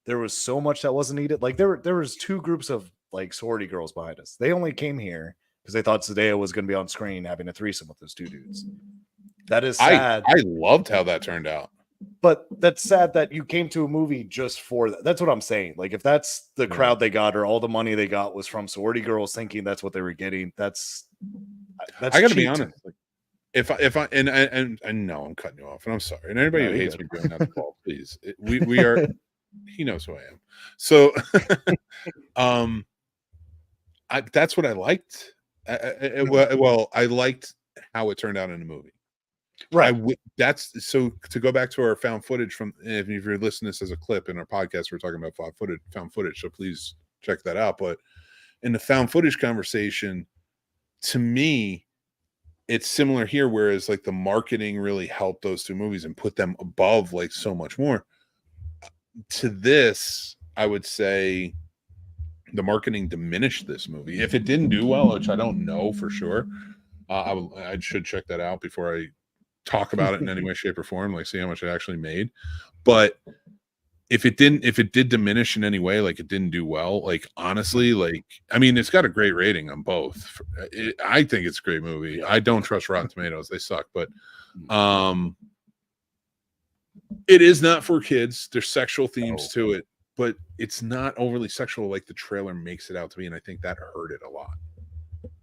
there was so much that wasn't needed. Like there was two groups of like sorority girls behind us. They only came here because they thought Zendaya was going to be on screen having a threesome with those two dudes. That is sad. I loved how that turned out. But that's sad that you came to a movie just for that. That's what I'm saying. Like if that's the crowd they got or all the money they got was from sorority girls thinking that's what they were getting, that's I got to be honest. Like, if I and no, I'm cutting you off, and I'm sorry. And anybody who hates me doing that to Paul, please. We are. He knows who I am. So, that's what I liked. I liked how it turned out in the movie. Right. That's so to go back to our found footage from, if you're listening to this as a clip in our podcast, we're talking about found footage. So please check that out. But in the found footage conversation, to me, it's similar here. Whereas like the marketing really helped those two movies and put them above like so much more. To this, I would say the marketing diminished this movie. If it didn't do well, which I don't know for sure, I should check that out before I talk about it in any way, shape, or form, like see how much it actually made. But if it did diminish in any way, like it didn't do well, like honestly, like I mean, it's got a great rating on both. I think it's a great movie. I don't trust Rotten Tomatoes; they suck. But it is not for kids. There's sexual themes to it, but it's not overly sexual like the trailer makes it out to be, and I think that hurt it a lot.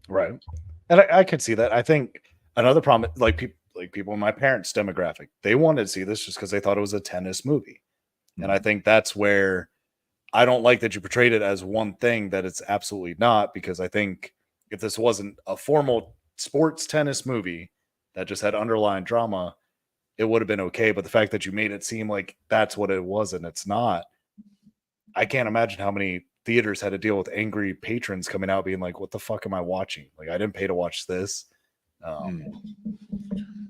Right, and I could see that. I think another problem, like people in my parents' demographic, they wanted to see this just because they thought it was a tennis movie. Mm-hmm. And I think that's where I don't like that you portrayed it as one thing that it's absolutely not, because I think if this wasn't a formal sports tennis movie that just had underlying drama, it would have been okay. But the fact that you made it seem like that's what it was and it's not, I can't imagine how many theaters had to deal with angry patrons coming out being like, what the fuck am I watching? Like, I didn't pay to watch this.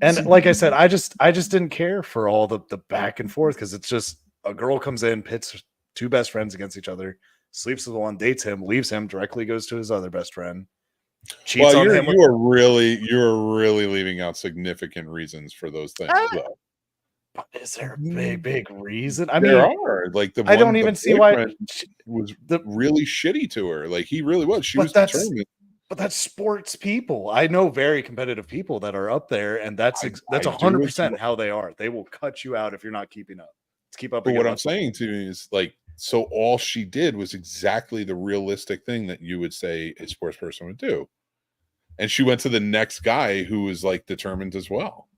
And like I said, I just didn't care for all the back and forth, because it's just a girl comes in, pits two best friends against each other, sleeps with one, dates him, leaves him, directly goes to his other best friend, cheats on him. You are really leaving out significant reasons for those things. But is there a big reason? I there mean, are like I don't even see why was really shitty to her. Like he really was. She was determined. But that's sports people. I know very competitive people that are up there, and that's 100% how they are. They will cut you out if you're not keeping up. Let's keep up. But what I'm saying to you is like, so all she did was exactly the realistic thing that you would say a sports person would do. And she went to the next guy who was like determined as well.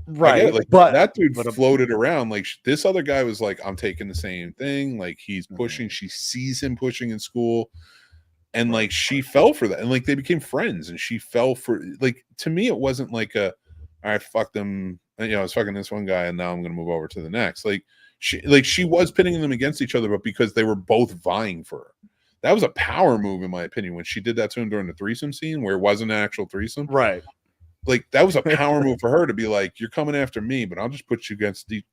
Right. Like, but that dude floated around. Like this other guy was like, I'm taking the same thing. Like he's pushing. She sees him pushing in school. And like she fell for that, and like they became friends, and she fell for, like, to me it wasn't like all right, fuck them, you know, I was fucking this one guy and now I'm gonna move over to the next. Like she was pitting them against each other, but because they were both vying for her. That was a power move in my opinion when she did that to him during the threesome scene where it wasn't an actual threesome. Right. like that was a power move for her to be like, you're coming after me, but I'll just put you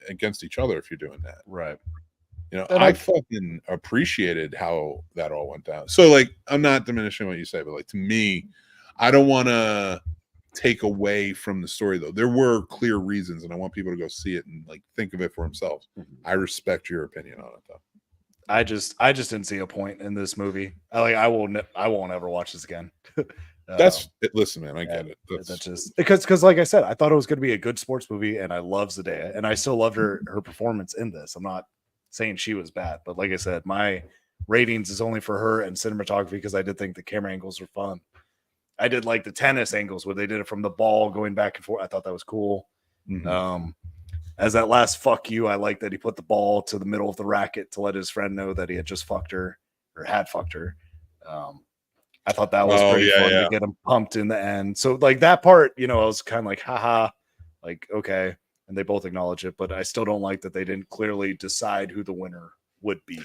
against each other if you're doing that. Right. You know, And I fucking appreciated how that all went down. So like, I'm not diminishing what you say, but like to me, I don't want to take away from the story though. There were clear reasons, and I want people to go see it and like think of it for themselves. I respect your opinion on it though. I just didn't see a point in this movie. I won't ever watch this again. That's it. Listen, man, I get it. That's just because like I said, I thought it was going to be a good sports movie, and I love Zendaya, and I still loved her performance in this. I'm not saying she was bad, but like I said, my ratings is only for her and cinematography because I did think the camera angles were fun. I did like the tennis angles where they did it from the ball going back and forth. I thought that was cool. Mm-hmm. As that last fuck you, I like that he put the ball to the middle of the racket to let his friend know that he had just fucked her or had fucked her. I thought that was pretty fun to get him pumped in the end. So like that part, I was kind of like, haha, like, okay. And they both acknowledge it, but I still don't like that they didn't clearly decide who the winner would be.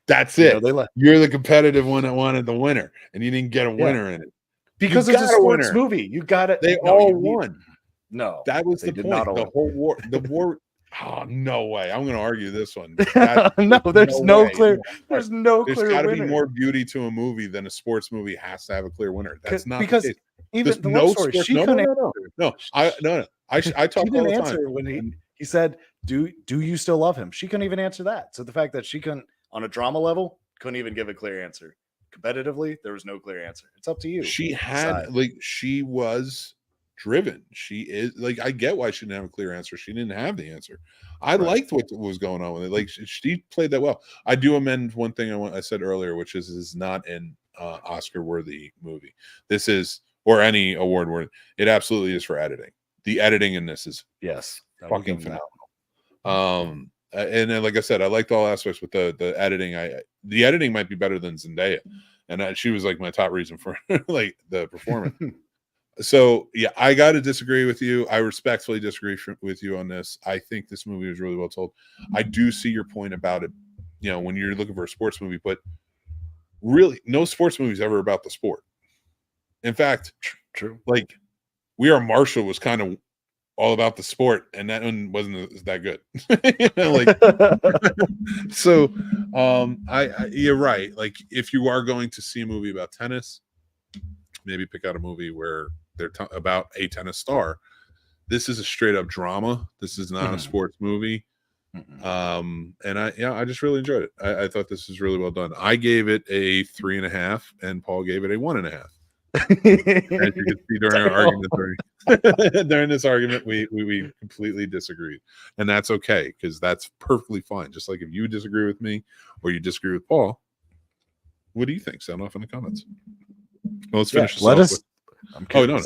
That's it. You're the competitive one that wanted the winner, and you didn't get a winner in it. Because it's a sports movie. You got it. They all won. No. That was the point. The whole war. Oh, no way. I'm going to argue this one. No, there's no clear. There's got to be more beauty to a movie than a sports movie has to have a clear winner. That's not because the case. Even the love story, she couldn't I talk all the time. When he said, do you still love him? She couldn't even answer that. So the fact that she couldn't, on a drama level, couldn't even give a clear answer. Competitively, there was no clear answer. It's up to you. She had she was driven. She is like, I get why she didn't have a clear answer. She didn't have the answer. I liked what was going on with it. Like she played that well. I do amend one thing I said earlier, which is not an Oscar worthy movie. This is, or any award worthy. It absolutely is for editing. The editing in this is fucking phenomenal. And then, like I said, I liked all aspects with the editing. The editing might be better than Zendaya, and she was like my top reason for like the performance. So yeah, I got to disagree with you. I respectfully disagree with you on this. I think this movie was really well told. I do see your point about it. When you're looking for a sports movie, but really, no sports movie is ever about the sport. In fact, true. Like We Are Marshall was kind of all about the sport, and that one wasn't that good. So you're right. Like, if you are going to see a movie about tennis, maybe pick out a movie where they're about a tennis star. This is a straight up drama. This is not a sports movie. And I just really enjoyed it. I thought this was really well done. I gave it a 3.5, and Paul gave it a 1.5. As you can see during our argument, during this argument, we completely disagreed, and that's okay, because that's perfectly fine. Just like if you disagree with me or you disagree with Paul, what do you think? Sound off in the comments. Well, let's finish. Let us. No.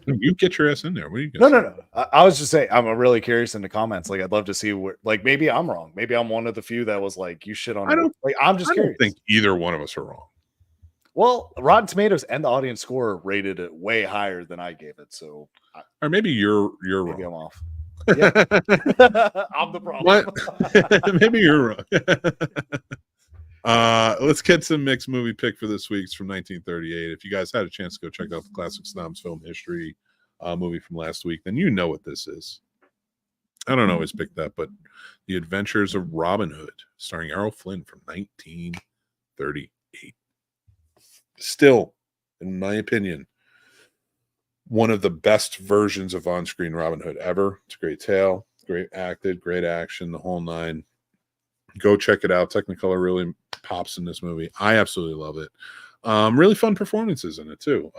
You get your ass in there. What are you? No. I was just saying, I'm really curious in the comments. Like, I'd love to see where. Like, maybe I'm wrong. Maybe I'm one of the few that was like, you shit on. I'm just curious. I don't think either one of us are wrong. Well, Rotten Tomatoes and the audience score rated it way higher than I gave it. So, or maybe you're maybe wrong. I'm off. Yeah. I'm the problem. What? Maybe you're wrong. Let's get some Mick's movie pick for this week. It's from 1938. If you guys had a chance to go check out the Classic Snobs film history movie from last week, then you know what this is. I don't always pick that, but The Adventures of Robin Hood, starring Errol Flynn, from 1938. Still, in my opinion, one of the best versions of on-screen Robin Hood ever. It's a great tale, great acted, great action, the whole nine. Go check it out. Technicolor really pops in this movie. I absolutely love it. Really fun performances in it too.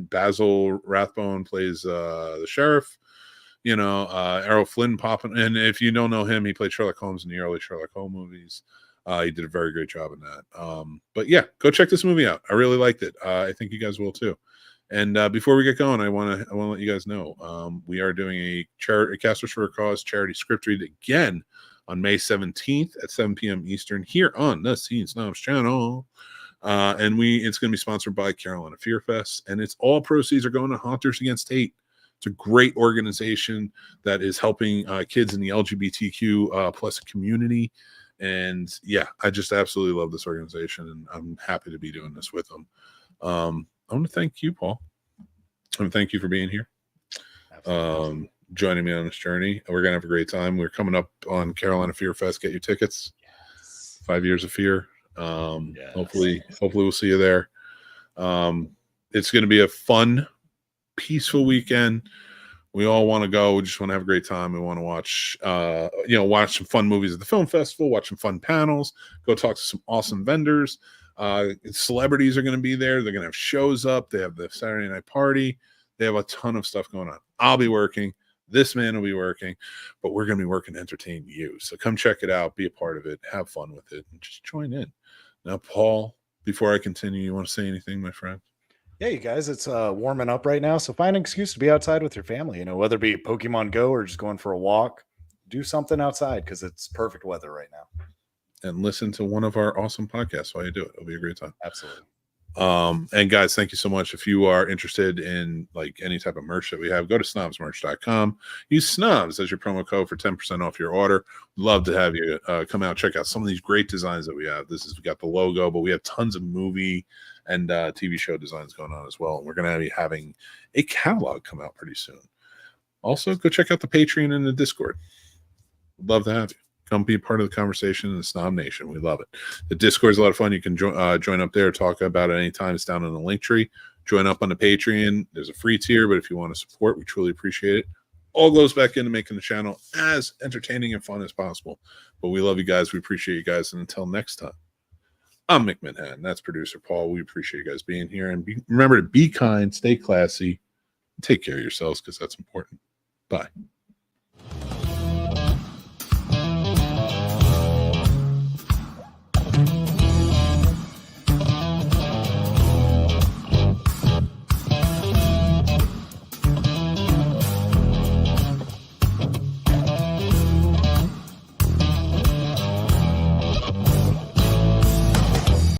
Basil Rathbone plays the sheriff. Errol Flynn popping. And if you don't know him, he played Sherlock Holmes in the early Sherlock Holmes movies. He did a very great job in that. But yeah, go check this movie out. I really liked it. I think you guys will too. And before we get going, I want to let you guys know we are doing a Casters for a Cause charity script read again on May 17th at 7 p.m. Eastern here on the Scene Snobs channel. And it's going to be sponsored by Carolina Fear Fest, and all proceeds are going to Haunters Against Hate. It's a great organization that is helping kids in the LGBTQ plus community. And yeah, I just absolutely love this organization, and I'm happy to be doing this with them. I want to thank you, Paul. I want to thank you for being here. joining me on this journey. We're gonna have a great time. We're coming up on Carolina Fear Fest. Get your tickets. Yes. 5 years of fear. Yes. Hopefully we'll see you there. It's going to be a fun, peaceful weekend. We all want to go. We just want to have a great time. We want to watch, watch some fun movies at the film festival, watch some fun panels, go talk to some awesome vendors. Celebrities are going to be there. They're going to have shows up. They have the Saturday night party. They have a ton of stuff going on. I'll be working. This man will be working, but we're going to be working to entertain you. So come check it out, be a part of it, have fun with it, and just join in. Now, Paul, before I continue, you want to say anything, my friend? Yeah, you guys, it's warming up right now. So find an excuse to be outside with your family, whether it be Pokemon Go or just going for a walk. Do something outside because it's perfect weather right now. And listen to one of our awesome podcasts while you do it. It'll be a great time. Absolutely. And guys, thank you so much. If you are interested in like any type of merch that we have, go to snobsmerch.com. Use snobs as your promo code for 10% off your order. Love to have you come out, check out some of these great designs that we have. We got the logo, but we have tons of movie and TV show designs going on as well. And we're going to be having a catalog come out pretty soon. Also, go check out the Patreon and the Discord. Love to have you. Come be part of the conversation in the Snob Nation. We love it. The Discord is a lot of fun. You can join up there, talk about it anytime. It's down in the link tree. Join up on the Patreon. There's a free tier, but if you want to support, we truly appreciate it. All goes back into making the channel as entertaining and fun as possible. But we love you guys. We appreciate you guys. And until next time, I'm Mick Manhattan. That's producer Paul. We appreciate you guys being here. And remember to be kind, stay classy, and take care of yourselves because that's important. Bye.